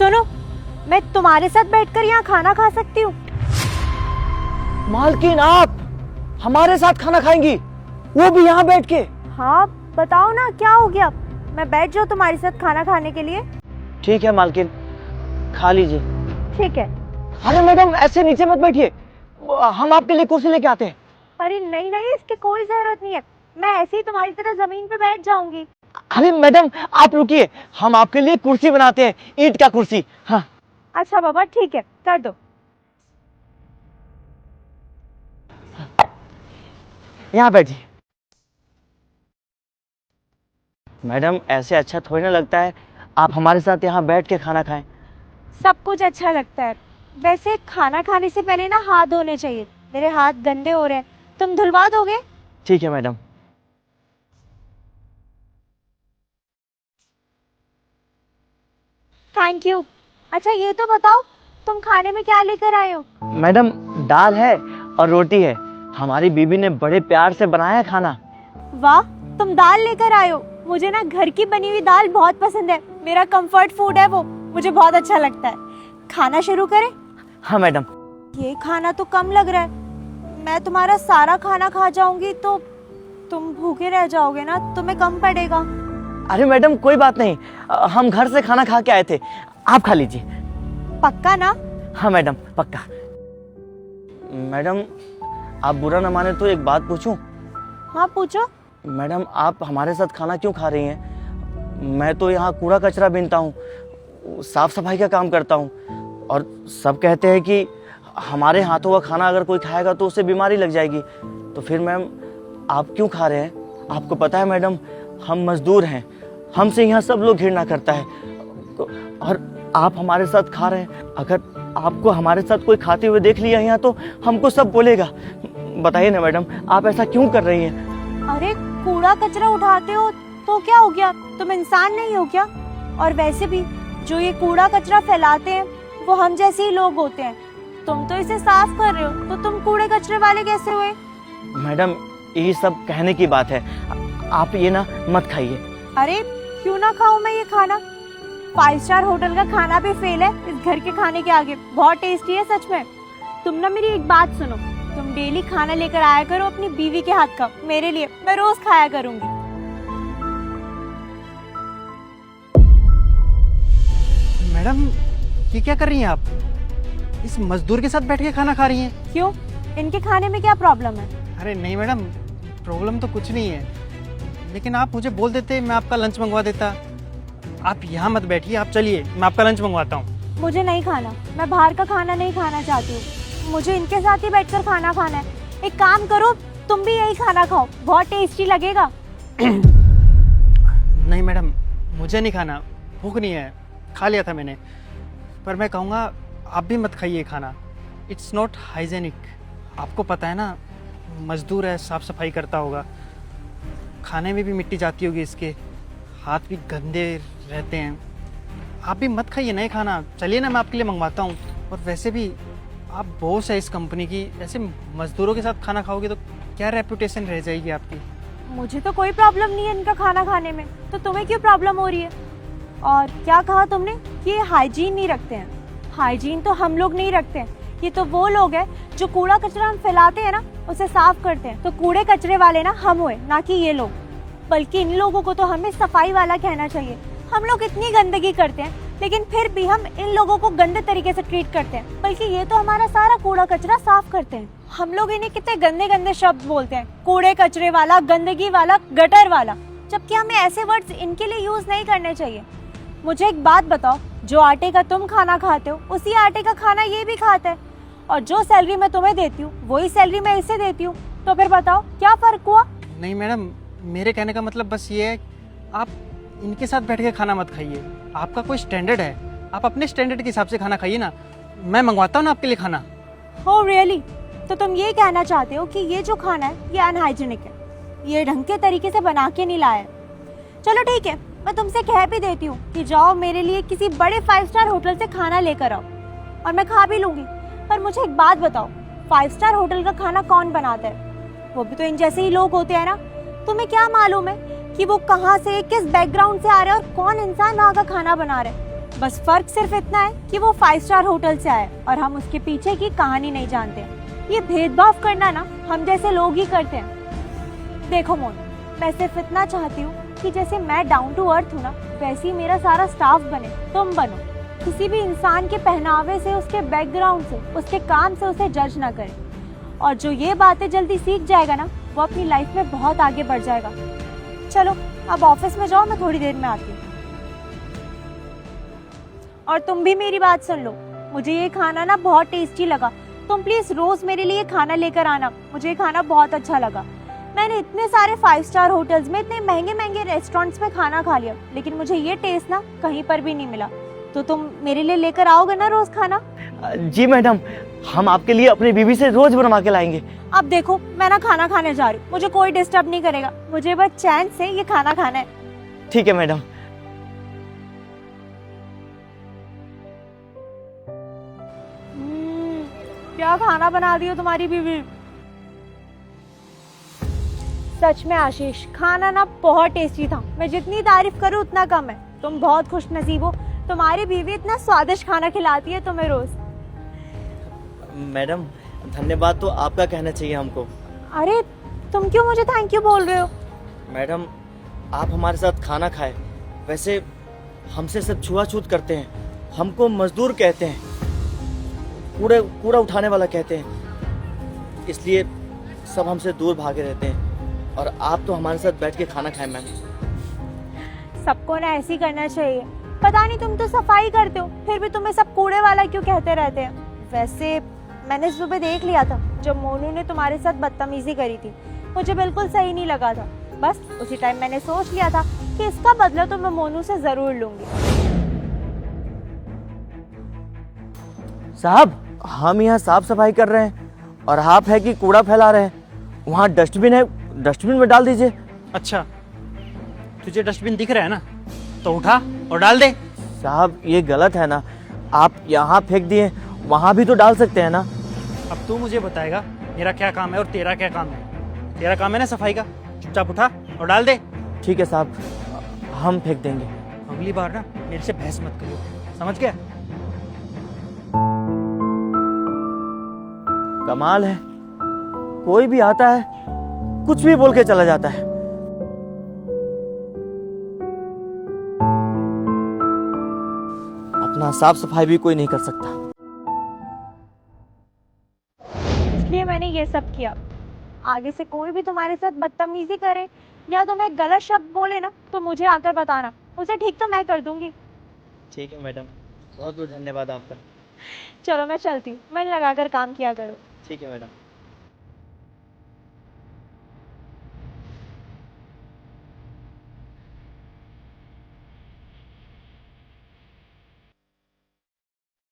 सुनो, मैं तुम्हारे साथ बैठकर यहाँ खाना खा सकती हूँ? मालकिन, आप हमारे साथ खाना खाएंगी, वो भी यहाँ बैठ के? हाँ बताओ ना, क्या हो गया? मैं बैठ जाऊँ तुम्हारे साथ खाना खाने के लिए? ठीक है मालकिन, खा लीजिए। ठीक है। अरे मैडम, ऐसे नीचे मत बैठिए, हम आपके लिए कुर्सी लेके आते हैं। अरे नहीं नहीं, इसकी कोई जरूरत नहीं है, मैं ऐसे ही तुम्हारी तरह जमीन पे बैठ जाऊंगी। अरे मैडम आप रुकिए, हम आपके लिए कुर्सी बनाते हैं, ईंट का कुर्सी। हाँ अच्छा बाबा, ठीक है, कर दो। यहाँ बैठिए। मैडम ऐसे अच्छा थोड़ी ना लगता है आप हमारे साथ यहाँ बैठ के खाना खाएं। सब कुछ अच्छा लगता है, वैसे खाना खाने से पहले ना हाथ धोने चाहिए, मेरे हाथ गंदे हो रहे हैं, तुम धुलवा दोगे? ठीक है मैडम। Thank you. अच्छा ये तो बताओ, तुम खाने में क्या लेकर आए हो? मैडम दाल है और रोटी है, हमारी बीबी ने बड़े प्यार से बनाया है खाना। वाह, तुम दाल लेकर आए हो। मुझे ना घर की बनी हुई दाल बहुत पसंद है, मेरा कंफर्ट फूड है वो, मुझे बहुत अच्छा लगता है। खाना शुरू करें? हाँ मैडम। ये खाना तो कम लग रहा है, मैं तुम्हारा सारा खाना खा जाऊंगी तो तुम भूखे रह जाओगे ना, तुम्हें कम पड़ेगा। अरे मैडम कोई बात नहीं, हम घर से खाना खा के आए थे, आप खा लीजिए। पक्का ना? हाँ मैडम पक्का। मैडम आप बुरा न माने तो एक बात पूछूं? हाँ पूछो। मैडम आप हमारे साथ खाना क्यों खा रही हैं? मैं तो यहाँ कूड़ा कचरा बीनता हूँ, साफ सफाई का काम करता हूँ, और सब कहते हैं कि हमारे हाथों का खाना अगर कोई खाएगा तो उसे बीमारी लग जाएगी, तो फिर मैम आप क्यों खा रहे हैं? आपको पता है मैडम, हम मजदूर हैं, हमसे यहाँ सब लोग घृणा करता है, और आप हमारे साथ खा रहे हैं। अगर आपको हमारे साथ कोई खाते हुए देख लिया यहाँ तो हमको सब बोलेगा। बताइए ना मैडम, आप ऐसा क्यों कर रही हैं? अरे कूड़ा कचरा उठाते हो तो क्या हो गया, तुम इंसान नहीं हो क्या? और वैसे भी जो ये कूड़ा कचरा फैलाते हैं वो हम जैसे ही लोग होते हैं, तुम तो इसे साफ कर रहे हो, तो तुम कूड़े कचरे वाले कैसे हुए? मैडम ये सब कहने की बात है, आप ये ना मत खाइए। अरे क्यों ना खाऊं मैं ये खाना? 5 स्टार होटल का खाना भी फेल है इस घर के खाने के आगे, बहुत टेस्टी है सच में। तुम ना मेरी एक बात सुनो, तुम डेली खाना लेकर आया करो अपनी बीवी के हाथ का मेरे लिए, मैं रोज खाया करूंगी। मैडम ये क्या कर रही हैं आप? इस मजदूर के साथ बैठ के खाना खा रही हैं? क्यों, इनके खाने में क्या प्रॉब्लम है? अरे नहीं मैडम, प्रॉब्लम तो कुछ नहीं है, लेकिन आप मुझे बोल देते, मैं आपका लंच मंगवा देता। आप यहाँ मत बैठिए, आप चलिए, मैं आपका लंच मंगवाता हूँ। मुझे नहीं खाना, मैं बाहर का खाना नहीं खाना चाहती हूँ, मुझे इनके साथ ही बैठकर खाना खाना है। एक काम करो, तुम भी यही खाना खाओ, बहुत टेस्टी लगेगा। नहीं मैडम, मुझे नहीं खाना, भूख नहीं है, खा लिया था मैंने, पर मैं कहूँगा आप भी मत खाइए खाना, इट्स नॉट हाइजेनिक। आपको पता है ना, मजदूर है, साफ सफाई करता होगा, खाने में भी मिट्टी जाती होगी, इसके हाथ भी गंदे रहते हैं। आप भी मत खाइए नहीं खाना, चलिए ना मैं आपके लिए मंगवाता हूँ। और वैसे भी आप बॉस है इस कंपनी की, ऐसे मजदूरों के साथ खाना खाओगे तो क्या रेपुटेशन रह जाएगी आपकी? मुझे तो कोई प्रॉब्लम नहीं है इनका खाना खाने में, तो तुम्हें क्यों प्रॉब्लम हो रही है? और क्या कहा तुमने कि ये हाइजीन नहीं रखते हैं? हाइजीन तो हम लोग नहीं रखते हैं, ये तो वो लोग हैं जो कूड़ा कचरा हम फैलाते हैं ना उसे साफ करते हैं। तो कूड़े कचरे वाले ना हम हुए, ना कि ये लोग, बल्कि इन लोगों को तो हमें सफाई वाला कहना चाहिए। हम लोग इतनी गंदगी करते हैं लेकिन फिर भी हम इन लोगों को गंदे तरीके से ट्रीट करते हैं, बल्कि ये तो हमारा सारा कूड़ा कचरा साफ करते हैं। हम लोग इन्हें कितने गंदे गंदे शब्द बोलते हैं, कूड़े कचरे वाला, गंदगी वाला, गटर वाला, जबकि हमें ऐसे वर्ड्स इनके लिए यूज नहीं करने चाहिए। मुझे एक बात बताओ, जो आटे का तुम खाना खाते हो उसी आटे का खाना ये भी खाता है, और जो सैलरी मैं तुम्हें देती हूँ वही सैलरी मैं इसे देती हूँ, तो फिर बताओ क्या फर्क हुआ? नहीं मैडम, मेरे कहने का मतलब बस ये है, आप इनके साथ बैठ के खाना मत खाइए, आपका कोई स्टैंडर्ड है, आप अपने स्टैंडर्ड के हिसाब से खाना खाइए ना। मैं मंगवाता हूँ ना आपके लिए खाना। हो रियली? तो तुम ये कहना चाहते हो कि ये जो खाना है ये अनहाइजीनिक है, ये ढंग के तरीके से बना के नहीं लाया है? चलो ठीक है, मैं तुमसे कह भी देती हूँ कि जाओ मेरे लिए किसी बड़े 5 स्टार होटल से खाना लेकर आओ, और मैं खा भी लूंगी। पर मुझे एक बात बताओ, 5 स्टार होटल का खाना कौन बनाता है? वो भी तो इन जैसे ही लोग होते हैं ना। तुम्हें क्या मालूम है कि वो कहाँ से, किस बैकग्राउंड से आ रहे हैं और कौन इंसान वहाँ का खाना बना रहे हैं? बस फर्क सिर्फ इतना है कि वो 5 स्टार होटल से आए और हम उसके पीछे की कहानी नहीं जानते। ये भेदभाव करना ना हम जैसे लोग ही करते हैं। देखो मोनू, मैं सिर्फ इतना चाहती हूँ कि जैसे मैं डाउन टू अर्थ हूँ ना, वैसे ही मेरा सारा स्टाफ बने, तुम बनो। किसी भी इंसान के पहनावे से, उसके बैकग्राउंड से, उसके काम से उसे जज ना करें। और जो ये बातें जल्दी सीख जाएगा ना, वो अपनी लाइफ में बहुत आगे बढ़ जाएगा। चलो अब ऑफिस में जाओ, मैं थोड़ी देर में आती हूँ। और तुम भी मेरी बात सुन लो, मुझे ये खाना ना बहुत टेस्टी लगा। तुम प्लीज रोज मेरे लिए खाना लेकर आना, मुझे ये खाना बहुत अच्छा लगा। मैंने इतने सारे 5 स्टार होटल्स में, इतने महंगे महंगे रेस्टोरेंट्स में खाना खा लिया, लेकिन मुझे ये टेस्ट ना कहीं पर भी नहीं मिला। तो तुम मेरे लिए लेकर आओगे ना रोज खाना? जी मैडम, हम आपके लिए अपनी बीवी से रोज बनवा के लाएंगे। अब देखो, मैं ना खाना खाने जा रही हूँ, मुझे कोई डिस्टर्ब नहीं करेगा, मुझे बस चैन से ये खाना खाना है। ठीक है मैडम। क्या खाना बना दी हो तुम्हारी बीवी। सच में आशीष, खाना ना बहुत टेस्टी था। मैं जितनी तारीफ करूँ उतना कम है। तुम बहुत खुश नसीब हो, तुम्हारी बीवी इतना स्वादिष्ट खाना खिलाती है तुम्हें रोज। मैडम धन्यवाद तो आपका कहना चाहिए हमको। अरे तुम क्यों मुझे थैंक यू बोल रहे हो? मैडम आप हमारे साथ खाना खाए, वैसे हमसे सब छुआछूत करते हैं, हमको मजदूर कहते हैं, कूड़ा उठाने वाला कहते हैं, इसलिए सब हमसे दूर भागे रहते हैं। और आप तो हमारे साथ बैठ के खाना खाएं मैम। सबको ना ऐसे ही करना चाहिए। पता नहीं, तुम तो सफाई करते हो, फिर भी तुम्हें सब कूड़े वाला क्यों कहते रहते हैं। वैसे मैंने सुबह देख लिया था जब मोनू ने तुम्हारे साथ बदतमीजी करी थी, मुझे बिल्कुल सही नहीं लगा था। बस उसी टाइम मैंने सोच लिया था कि इसका बदला तो मैं मोनू से जरूर लूंगी। साहब हम यहाँ साफ सफाई कर रहे हैं और आप है कि कूड़ा फैला रहे हैं। वहाँ डस्टबिन है, डस्टबिन में डाल दीजिए। अच्छा, तुझे डस्टबिन दिख रहा है ना, तो उठा और डाल दे। साहब ये गलत है ना, आप यहाँ फेंक दिए, वहाँ भी तो डाल सकते हैं ना। अब तू मुझे बताएगा मेरा क्या काम है और तेरा क्या काम है। तेरा काम है ना सफाई का, चुपचाप उठा और डाल दे। ठीक है साहब, हम फेंक देंगे। अगली बार ना मेरे से बहस मत करियो, समझ गया? कमाल है, कोई भी आता है कुछ भी बोल के चला जाता है। अपना साफ सफाई भी कोई नहीं कर सकता। इसलिए मैंने ये सब किया। आगे से कोई भी तुम्हारे साथ बदतमीजी करे या तुम्हें गलत शब्द बोले ना, तो मुझे आकर बताना, उसे ठीक तो मैं कर दूंगी। ठीक है मैडम, बहुत बहुत धन्यवाद आपका। चलो मैं चलती हूँ, मन लगाकर काम किया करो। ठीक है मैडम।